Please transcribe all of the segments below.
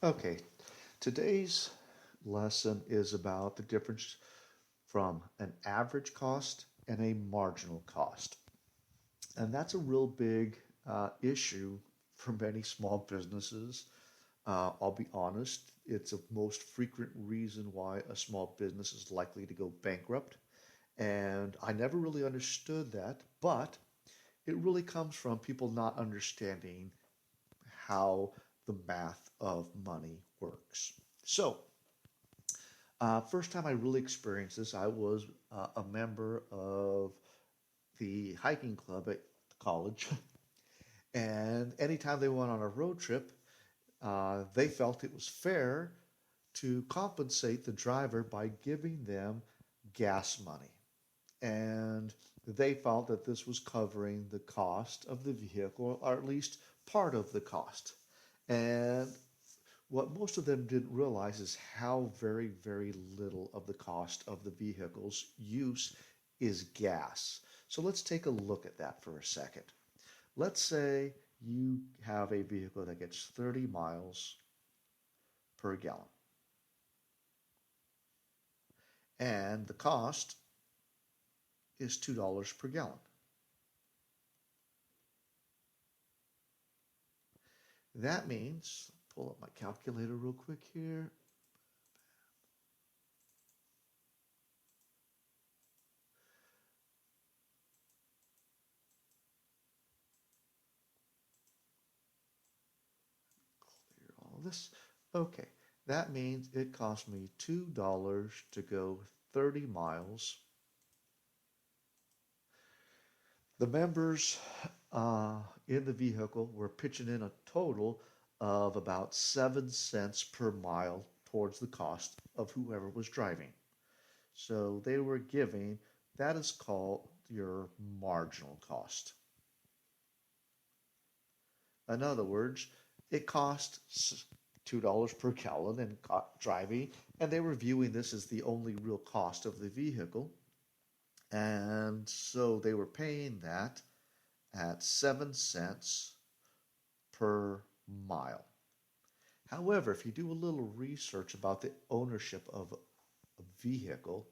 Okay, today's lesson is about the difference from an average cost and a marginal cost. And that's a real big issue for many small businesses. I'll be honest, it's a most frequent reason why a small business is likely to go bankrupt. And I never really understood that, but it really comes from people not understanding how the math of money works. So, first time I really experienced this, I was a member of the hiking club at college. And anytime they went on a road trip, they felt it was fair to compensate the driver by giving them gas money. And they felt that this was covering the cost of the vehicle, or at least part of the cost. And what most of them didn't realize is how very, very little of the cost of the vehicle's use is gas. So let's take a look at that for a second. Let's say you have a vehicle that gets 30 miles per gallon, and the cost is $2 per gallon. That means, pull up my calculator real quick here. Clear all this. Okay, that means it cost me $2 to go 30 miles. The members in the vehicle were pitching in a total of about 7 cents per mile towards the cost of whoever was driving. So they were giving, that is called your marginal cost. In other words, it costs $2 per gallon in driving, and they were viewing this as the only real cost of the vehicle. And so they were paying that at 7 cents per mile. However, if you do a little research about the ownership of a vehicle,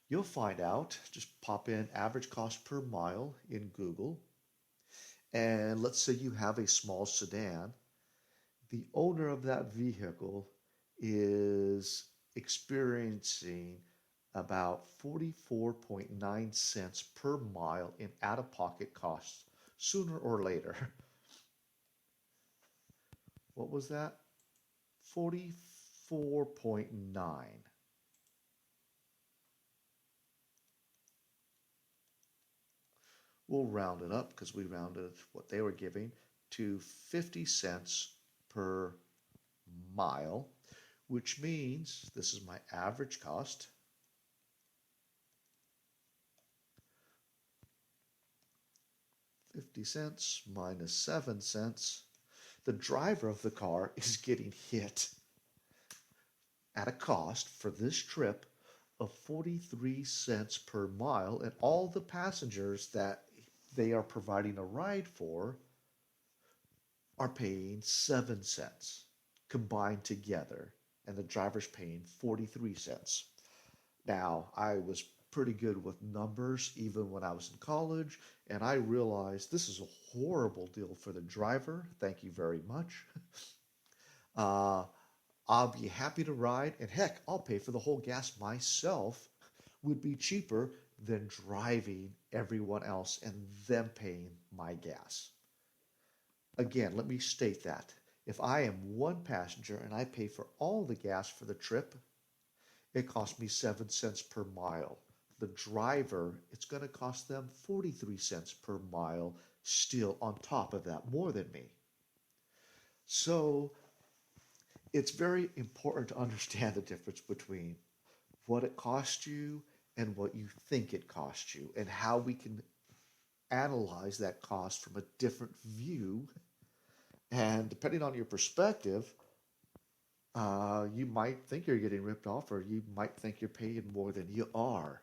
you'll find out, just pop in average cost per mile in Google, and let's say you have a small sedan, the owner of that vehicle is experiencing about 44.9 cents per mile in out of pocket costs sooner or later. What was that? 44.9. We'll round it up because we rounded what they were giving to 50 cents per mile, which means this is my average cost. 50 cents minus 7 cents. The driver of the car is getting hit at a cost for this trip of 43 cents per mile, and all the passengers that they are providing a ride for are paying 7 cents combined together, and the driver's paying 43 cents. Now, I was pretty good with numbers even when I was in college, and I realized this is a horrible deal for the driver. Thank you very much. Uh, I'll be happy to ride, and heck, I'll pay for the whole gas myself. Would be cheaper than driving everyone else and them paying my gas. Again, let me state that. If I am one passenger and I pay for all the gas for the trip, it costs me 7 cents per mile. The driver, it's going to cost them 43 cents per mile still on top of that, more than me. So it's very important to understand the difference between what it costs you and what you think it costs you, and how we can analyze that cost from a different view. And depending on your perspective, you might think you're getting ripped off, or you might think you're paying more than you are.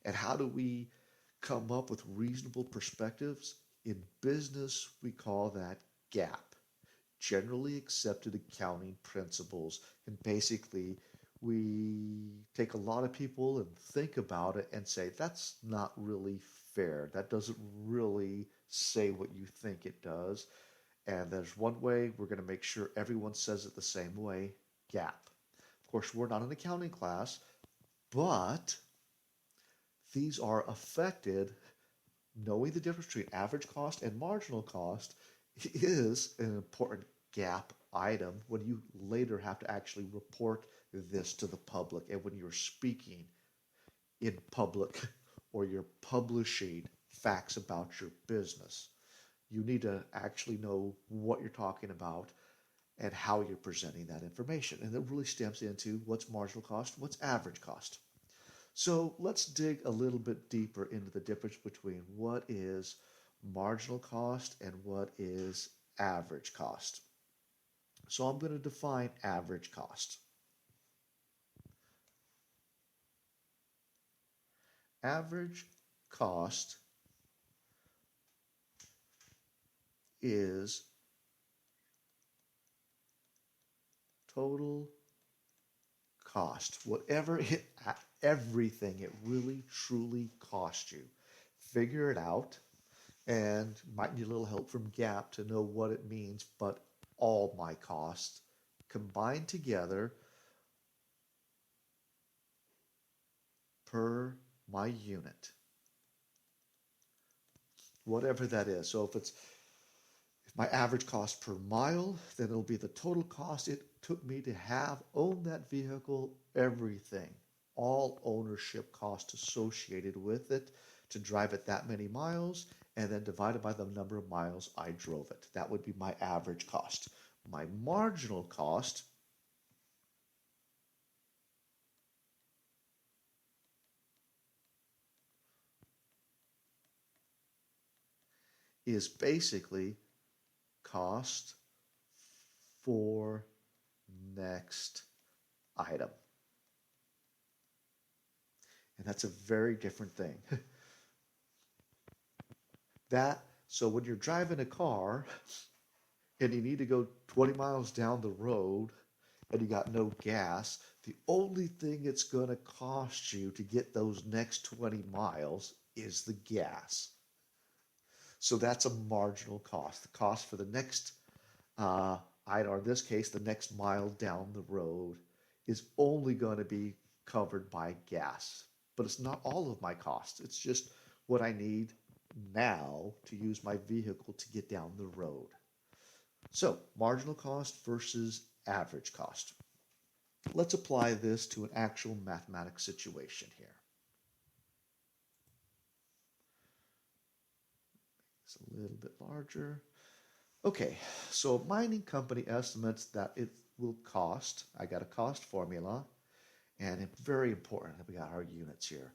And how do we come up with reasonable perspectives? In business, we call that gap. generally accepted accounting principles. And basically, we take a lot of people and think about it and say, that's not really fair. That doesn't really say what you think it does. And there's one way we're going to make sure everyone says it the same way, GAAP. Of course, we're not an accounting class, but these are affected. Knowing the difference between average cost and marginal cost is an important gap item when you later have to actually report this to the public and when you're speaking in public or you're publishing facts about your business. You need to actually know what you're talking about and how you're presenting that information. And it really stems into what's marginal cost, what's average cost. So let's dig a little bit deeper into the difference between what is marginal cost and what is average cost. So I'm going to define average cost. Average cost is total cost, everything it really truly cost you. Figure it out, and might need a little help from GAAP to know what it means, but all my costs combined together per my unit, whatever that is. So if my average cost per mile, then it'll be the total cost it took me to own that vehicle, everything, all ownership costs associated with it to drive it that many miles, and then divided by the number of miles I drove it. That would be my average cost. My marginal cost is basically cost for next item. And that's a very different thing. So when you're driving a car and you need to go 20 miles down the road and you got no gas, the only thing it's going to cost you to get those next 20 miles is the gas. So that's a marginal cost. The cost for the next item, or in this case, the next mile down the road, is only going to be covered by gas. But it's not all of my costs. It's just what I need now to use my vehicle to get down the road. So, marginal cost versus average cost. Let's apply this to an actual mathematics situation here. It's a little bit larger. Okay, so a mining company estimates that it will cost, I got a cost formula, and it's very important that we got our units here,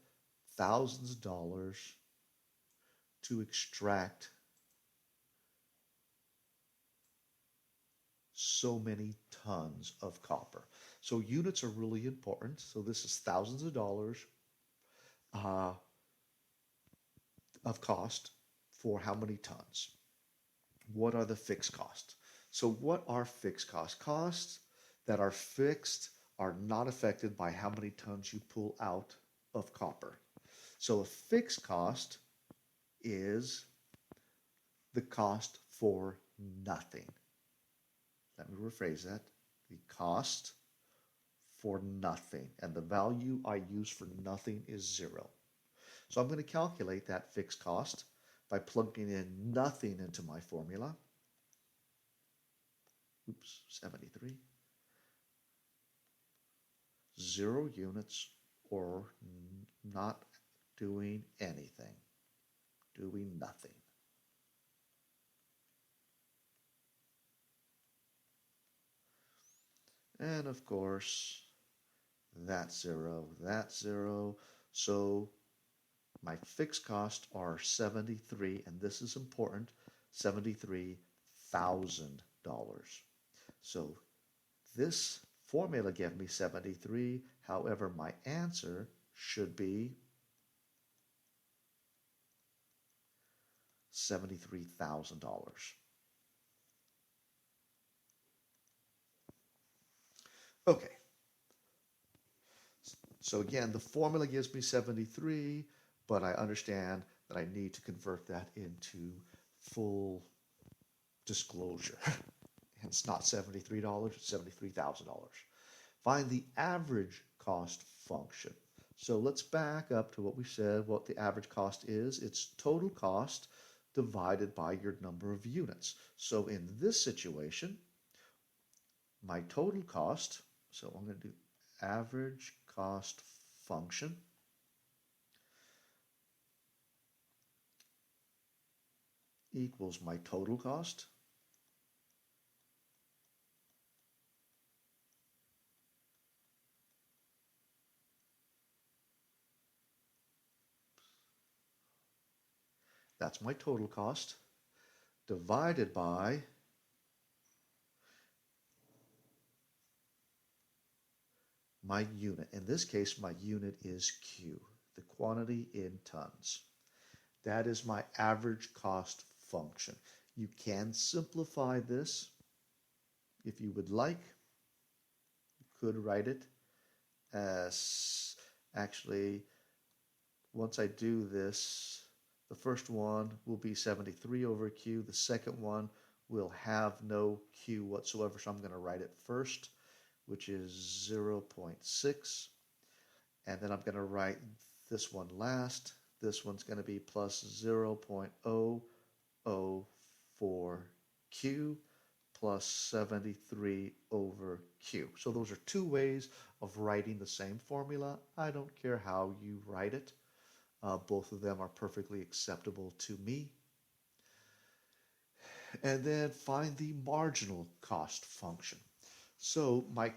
thousands of dollars to extract so many tons of copper. So units are really important. So this is thousands of dollars uh, of cost for how many tons? What are the fixed costs? So what are fixed costs? Costs that are fixed are not affected by how many tons you pull out of copper. So a fixed cost is the cost for nothing. Let me rephrase that. The cost for nothing. And the value I use for nothing is 0. So I'm going to calculate that fixed cost by plugging in nothing into my formula. Oops, 73. 0 units, or not doing anything. Doing nothing. And of course, that's 0, that's 0. So my fixed costs are 73, and this is important, $73,000. So this formula gave me 73. However, my answer should be $73,000. Okay, so again, the formula gives me 73, but I understand that I need to convert that into full disclosure. And it's not $73, it's $73,000. Find the average cost function. So let's back up to what we said, what the average cost is. It's total cost divided by your number of units. So in this situation, my total cost, so I'm going to do average cost function equals my total cost that's my total cost divided by my unit. In this case, my unit is Q, the quantity in tons. That is my average cost function. You can simplify this if you would like. You could write it as, actually, once I do this, the first one will be 73 over Q. The second one will have no Q whatsoever, so I'm going to write it first, which is 0.6. And then I'm going to write this one last. This one's going to be plus 0.004Q plus 73 over Q. So those are two ways of writing the same formula. I don't care how you write it. Both of them are perfectly acceptable to me. And then find the marginal cost function. So my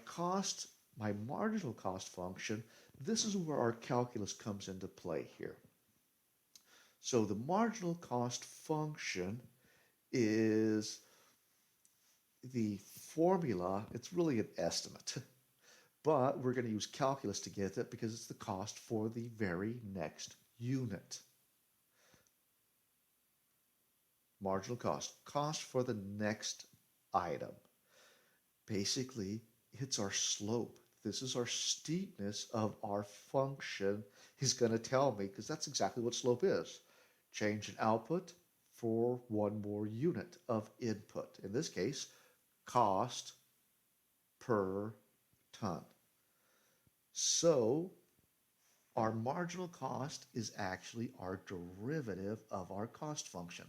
marginal cost function, this is where our calculus comes into play here. So the marginal cost function is the formula. It's really an estimate, but we're going to use calculus to get it because it's the cost for the very next unit. Marginal cost for the next item. Basically, it's our slope. This is our steepness of our function. He's going to tell me, because that's exactly what slope is. Change in output for one more unit of input. In this case, cost per ton. So our marginal cost is actually our derivative of our cost function.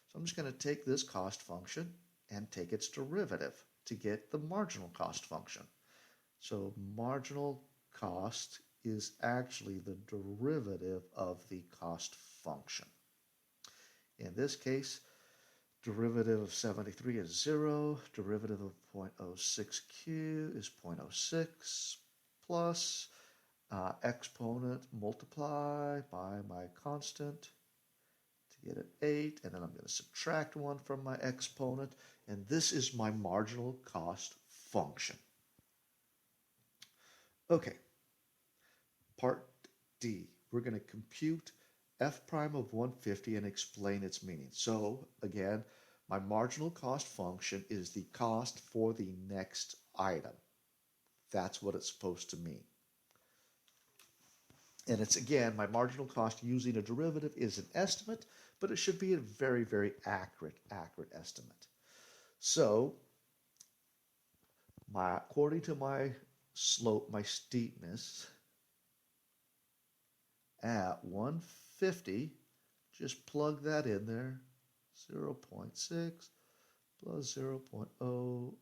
So I'm just going to take this cost function and take its derivative to get the marginal cost function. So marginal cost is actually the derivative of the cost function. In this case, derivative of 73 is 0, derivative of 0.06Q is 0.06 plus exponent multiply by my constant to get an 8, and then I'm going to subtract 1 from my exponent, and this is my marginal cost function. Okay, part D. We're going to compute f prime of 150 and explain its meaning. So again, my marginal cost function is the cost for the next item. That's what it's supposed to mean. And it's, again, my marginal cost using a derivative is an estimate, but it should be a very, very accurate estimate. So according to my slope, my steepness, at 150, just plug that in there, 0.6 plus 0.0, oh,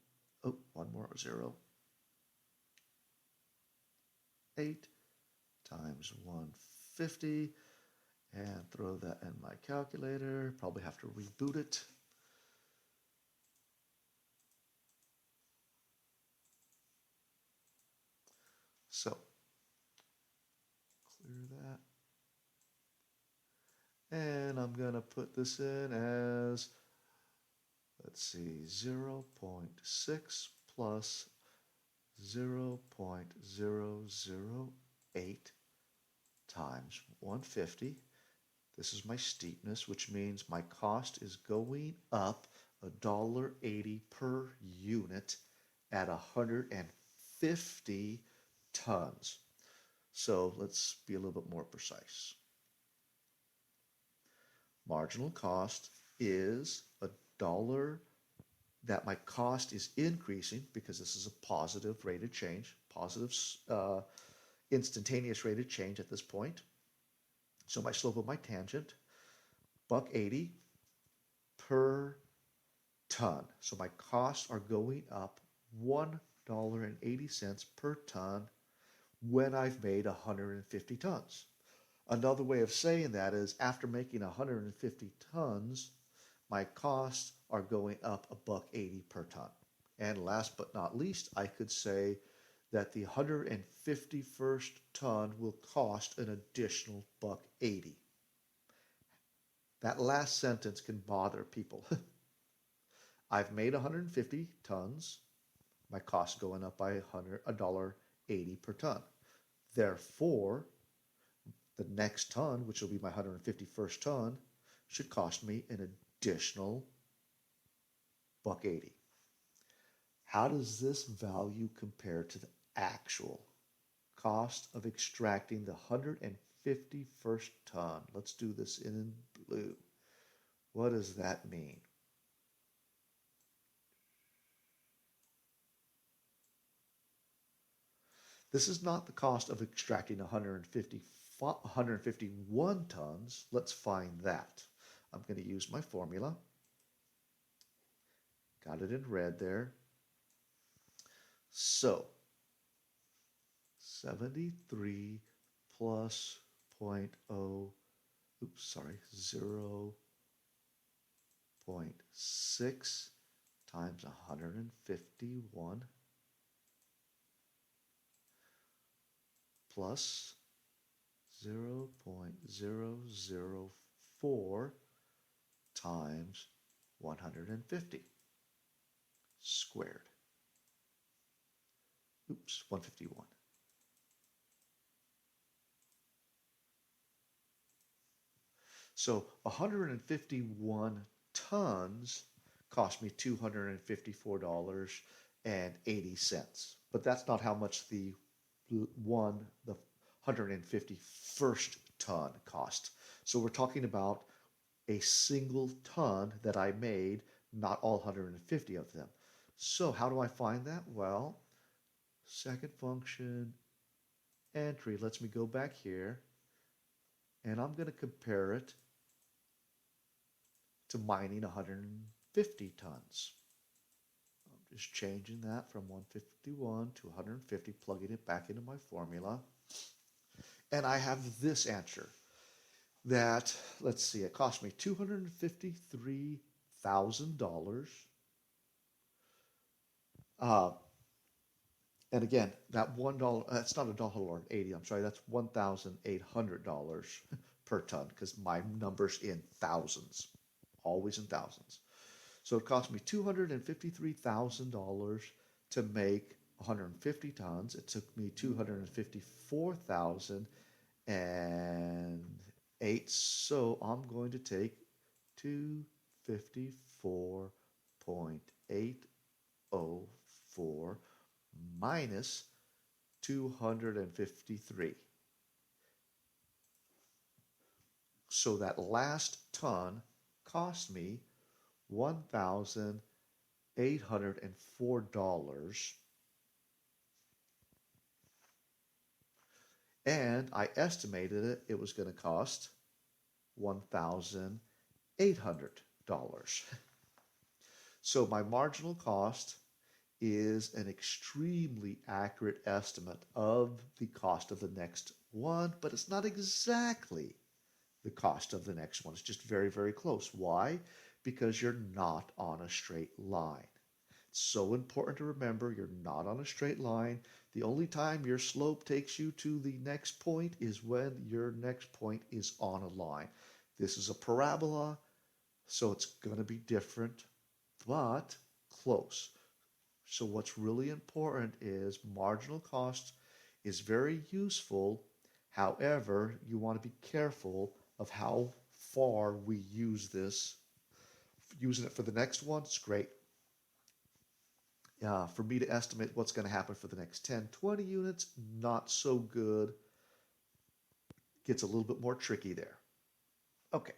one more, 0.8 times 150, and throw that in my calculator. Probably have to reboot it. So, clear that. And I'm going to put this in as, let's see, 0.6 plus 0.008 times 150. This is my steepness, which means my cost is going up $1.80 per unit at 150 150 tons. So let's be a little bit more precise. Marginal cost is a dollar that my cost is increasing because this is a positive rate of change, positive instantaneous rate of change at this point. So my slope of my tangent, $1.80 per ton. So my costs are going up $1.80 per ton when I've made 150 tons. Another way of saying that is after making 150 tons, my costs are going up $1.80 per ton. And last but not least, I could say that the 151st ton will cost an additional $1.80. That last sentence can bother people. I've made 150 tons. My cost going up by $1.80 per ton. Therefore, the next ton, which will be my 151st ton, should cost me an additional $1.80. How does this value compare to the actual cost of extracting the 151st ton? Let's do this in blue. What does that mean? This is not the cost of extracting 151 tons. Let's find that. I'm going to use my formula. Got it in red there. So 73 plus 0.0, 0.6 times 151 plus 0.004 times 150 squared. 151. So 151 tons cost me $254.80. But that's not how much the 151st ton cost. So we're talking about a single ton that I made, not all 150 of them. So how do I find that? Well, second function entry lets me go back here, and I'm going to compare it to mining 150 tons. I'm just changing that from 151 to 150, plugging it back into my formula. And I have this answer that, let's see, it cost me $253,000. And again, that $1, that's not $1.80, I'm sorry, that's $1,800 per ton because my number's in thousands, always in thousands. So it cost me $253,000 to make 150 tons. It took me $254,008. So I'm going to take 254.804 minus 253. So that last ton cost me $1,804, and I estimated it was going to cost $1,800. So my marginal cost is an extremely accurate estimate of the cost of the next one, but it's not exactly the cost of the next one. It's just very, very close. Why? Because you're not on a straight line. It's so important to remember you're not on a straight line. The only time your slope takes you to the next point is when your next point is on a line. This is a parabola, so it's going to be different, but close. So what's really important is marginal cost is very useful. However, you want to be careful of how far we use this. Using it for the next one, it's great. For me to estimate what's going to happen for the next 10, 20 units, not so good. Gets a little bit more tricky there. Okay,